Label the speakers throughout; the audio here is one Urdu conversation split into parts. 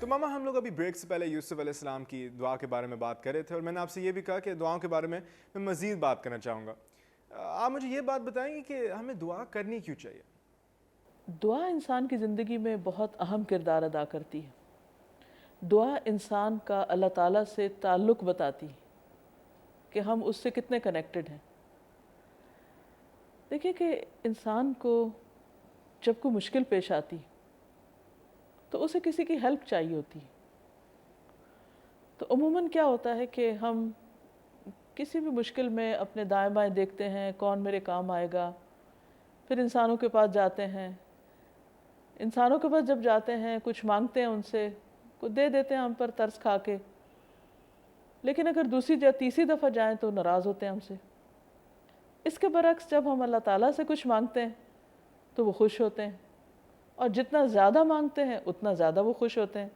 Speaker 1: ماما ہم لوگ ابھی بریک سے پہلے یوسف علیہ السلام کی دعا کے بارے میں بات کر رہے تھے، اور میں نے آپ سے یہ بھی کہا کہ دعاؤں کے بارے میں مزید بات کرنا چاہوں گا. آپ مجھے یہ بات بتائیں گے کہ ہمیں دعا کرنی کیوں چاہیے؟
Speaker 2: دعا انسان کی زندگی میں بہت اہم کردار ادا کرتی ہے. دعا انسان کا اللہ تعالیٰ سے تعلق بتاتی ہے کہ ہم اس سے کتنے کنیکٹڈ ہیں. دیکھیں کہ انسان کو جب کوئی مشکل پیش آتی تو اسے کسی کی ہیلپ چاہیے ہوتی ہے. تو عموماً کیا ہوتا ہے کہ ہم کسی بھی مشکل میں اپنے دائیں بائیں دیکھتے ہیں کون میرے کام آئے گا، پھر انسانوں کے پاس جاتے ہیں. انسانوں کے پاس جب جاتے ہیں کچھ مانگتے ہیں ان سے، کچھ دے دیتے ہیں ہم پر ترس کھا کے، لیکن اگر دوسری یا تیسری دفعہ جائیں تو ناراض ہوتے ہیں ہم سے. اس کے برعکس جب ہم اللہ تعالیٰ سے کچھ مانگتے ہیں تو وہ خوش ہوتے ہیں، اور جتنا زیادہ مانگتے ہیں اتنا زیادہ وہ خوش ہوتے ہیں.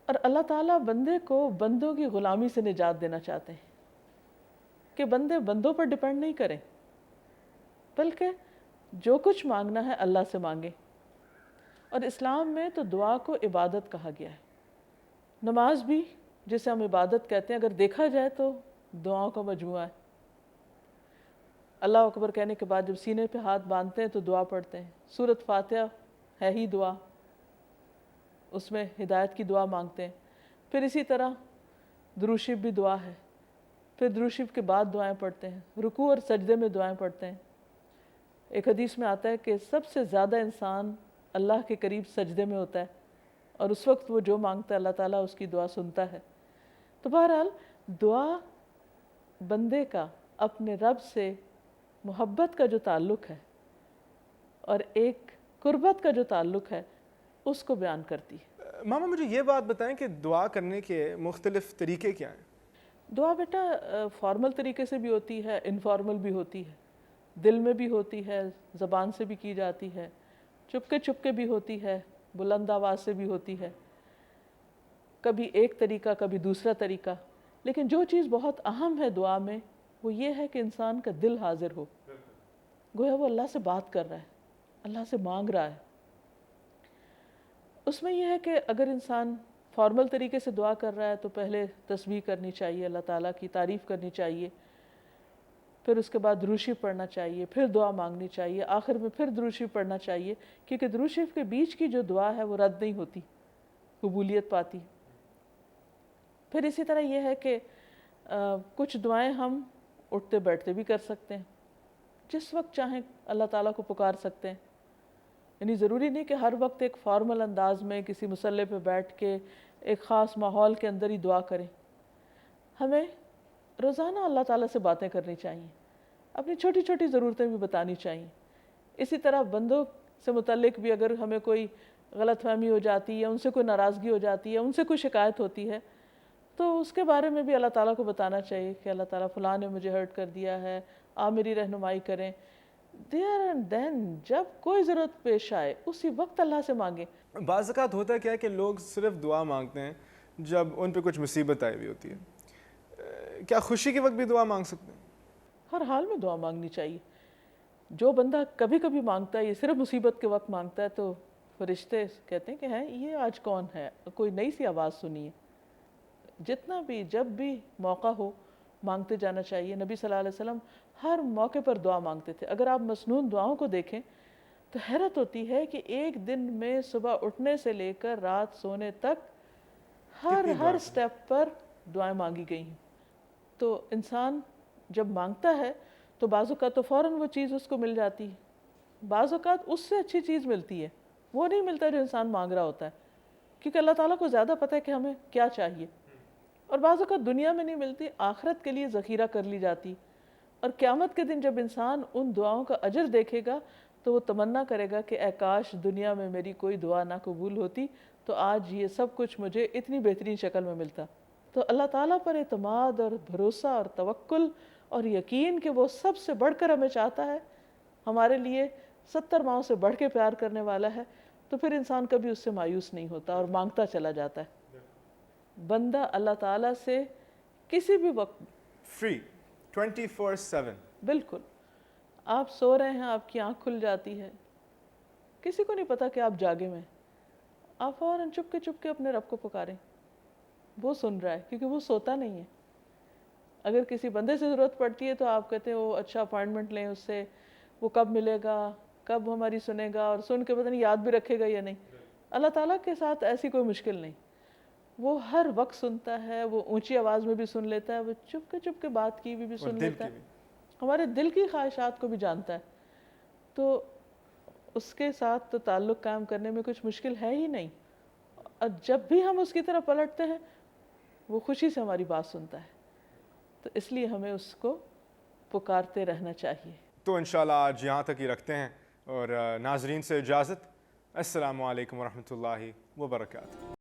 Speaker 2: اور اللہ تعالیٰ بندے کو بندوں کی غلامی سے نجات دینا چاہتے ہیں کہ بندے بندوں پر ڈیپینڈ نہیں کریں، بلکہ جو کچھ مانگنا ہے اللہ سے مانگیں. اور اسلام میں تو دعا کو عبادت کہا گیا ہے. نماز بھی جسے ہم عبادت کہتے ہیں، اگر دیکھا جائے تو دعاؤں کا مجموعہ ہے. اللہ اکبر کہنے کے بعد جب سینے پہ ہاتھ باندھتے ہیں تو دعا پڑھتے ہیں. سورۃ فاتحہ ہے ہی دعا، اس میں ہدایت کی دعا مانگتے ہیں. پھر اسی طرح درود شریف بھی دعا ہے. پھر درود شریف کے بعد دعائیں پڑھتے ہیں، رکوع اور سجدے میں دعائیں پڑھتے ہیں. ایک حدیث میں آتا ہے کہ سب سے زیادہ انسان اللہ کے قریب سجدے میں ہوتا ہے، اور اس وقت وہ جو مانگتا ہے اللہ تعالیٰ اس کی دعا سنتا ہے. تو بہرحال دعا بندے کا اپنے رب سے محبت کا جو تعلق ہے اور ایک قربت کا جو تعلق ہے اس کو بیان کرتی ہے.
Speaker 1: ماما مجھے یہ بات بتائیں کہ دعا کرنے کے مختلف طریقے کیا ہیں؟
Speaker 2: دعا بیٹا فارمل طریقے سے بھی ہوتی ہے، انفارمل بھی ہوتی ہے، دل میں بھی ہوتی ہے، زبان سے بھی کی جاتی ہے، چپکے بھی ہوتی ہے، بلند آواز سے بھی ہوتی ہے، کبھی ایک طریقہ کبھی دوسرا طریقہ. لیکن جو چیز بہت اہم ہے دعا میں وہ یہ ہے کہ انسان کا دل حاضر ہو، گویا وہ اللہ سے بات کر رہا ہے، اللہ سے مانگ رہا ہے. اس میں یہ ہے کہ اگر انسان فارمل طریقے سے دعا کر رہا ہے تو پہلے تسبیح کرنی چاہیے، اللہ تعالیٰ کی تعریف کرنی چاہیے، پھر اس کے بعد درود شریف پڑھنا چاہیے، پھر دعا مانگنی چاہیے، آخر میں پھر درود شریف پڑھنا چاہیے، کیونکہ درود شریف کے بیچ کی جو دعا ہے وہ رد نہیں ہوتی، قبولیت پاتی. پھر اسی طرح یہ ہے کہ کچھ دعائیں ہم اٹھتے بیٹھتے بھی کر سکتے ہیں، جس وقت چاہیں اللہ تعالیٰ کو پکار سکتے ہیں. یعنی ضروری نہیں کہ ہر وقت ایک فارمل انداز میں کسی مصلی پہ بیٹھ کے ایک خاص ماحول کے اندر ہی دعا کریں. ہمیں روزانہ اللہ تعالیٰ سے باتیں کرنی چاہیے، اپنی چھوٹی چھوٹی ضرورتیں بھی بتانی چاہیے. اسی طرح بندوں سے متعلق بھی اگر ہمیں کوئی غلط فہمی ہو جاتی ہے یا ان سے کوئی ناراضگی ہو جاتی ہے، ان سے کوئی شکایت ہوتی ہے، تو اس کے بارے میں بھی اللہ تعالیٰ کو بتانا چاہیے کہ اللہ تعالیٰ فلاں نے مجھے ہرٹ کر دیا ہے، آپ میری رہنمائی کریں. دیر اینڈ دین جب کوئی ضرورت پیش آئے اسی وقت اللہ سے مانگیں.
Speaker 1: بعض اوقات ہوتا ہے کیا کہ لوگ صرف دعا مانگتے ہیں جب ان پہ کچھ مصیبت آئی ہوئی ہوتی ہے. کیا خوشی کے وقت بھی دعا مانگ سکتے ہیں؟
Speaker 2: ہر حال میں دعا مانگنی چاہیے. جو بندہ کبھی کبھی مانگتا ہے، یہ صرف مصیبت کے وقت مانگتا ہے، تو فرشتے کہتے ہیں کہ ہیں یہ آج کون ہے، کوئی نئی سی آواز سنی ہے. جتنا بھی جب بھی موقع ہو مانگتے جانا چاہیے. نبی صلی اللہ علیہ وسلم ہر موقع پر دعا مانگتے تھے. اگر آپ مسنون دعاؤں کو دیکھیں تو حیرت ہوتی ہے کہ ایک دن میں صبح اٹھنے سے لے کر رات سونے تک ہر سٹیپ پر دعائیں مانگی گئی ہیں. تو انسان جب مانگتا ہے تو بعض اوقات تو فوراً وہ چیز اس کو مل جاتی ہے، بعض اوقات اس سے اچھی چیز ملتی ہے، وہ نہیں ملتا جو انسان مانگ رہا ہوتا ہے، کیونکہ اللہ تعالیٰ کو زیادہ پتہ ہے کہ ہمیں کیا چاہیے. اور بعض اوقات دنیا میں نہیں ملتی، آخرت کے لیے ذخیرہ کر لی جاتی. اور قیامت کے دن جب انسان ان دعاؤں کا اجر دیکھے گا تو وہ تمنا کرے گا کہ اے کاش دنیا میں میری کوئی دعا نہ قبول ہوتی تو آج یہ سب کچھ مجھے اتنی بہترین شکل میں ملتا. تو اللہ تعالیٰ پر اعتماد اور بھروسہ اور توکل اور یقین کہ وہ سب سے بڑھ کر ہمیں چاہتا ہے، ہمارے لیے 70 ماؤں سے بڑھ کے پیار کرنے والا ہے، تو پھر انسان کبھی اس سے مایوس نہیں ہوتا اور مانگتا چلا جاتا ہے. بندہ اللہ تعالیٰ سے کسی بھی وقت
Speaker 1: فری 24/7.
Speaker 2: بالکل. آپ سو رہے ہیں، آپ کی آنکھ کھل جاتی ہے، کسی کو نہیں پتا کہ آپ جاگے میں، آپ فوراً چپ کے اپنے رب کو پکاریں، وہ سن رہا ہے کیونکہ وہ سوتا نہیں ہے. اگر کسی بندے سے ضرورت پڑتی ہے تو آپ کہتے ہیں وہ اچھا اپوائنٹمنٹ لیں اس سے، وہ کب ملے گا، کب ہماری سنے گا، اور سن کے پتہ نہیں یاد بھی رکھے گا یا نہیں. اللہ تعالیٰ کے ساتھ ایسی کوئی مشکل نہیں، وہ ہر وقت سنتا ہے، وہ اونچی آواز میں بھی سن لیتا ہے، وہ چپ کے بات کی بھی
Speaker 1: اور
Speaker 2: سن
Speaker 1: دل
Speaker 2: لیتا
Speaker 1: کی
Speaker 2: ہے،
Speaker 1: بھی.
Speaker 2: ہمارے دل کی خواہشات کو بھی جانتا ہے. تو اس کے ساتھ تو تعلق قائم کرنے میں کچھ مشکل ہے ہی نہیں. اور جب بھی ہم اس کی طرف پلٹتے ہیں وہ خوشی سے ہماری بات سنتا ہے. تو اس لیے ہمیں اس کو پکارتے رہنا چاہیے.
Speaker 1: تو انشاءاللہ آج یہاں تک ہی رکھتے ہیں، اور ناظرین سے اجازت. السلام علیکم ورحمۃ اللہ وبرکاتہ.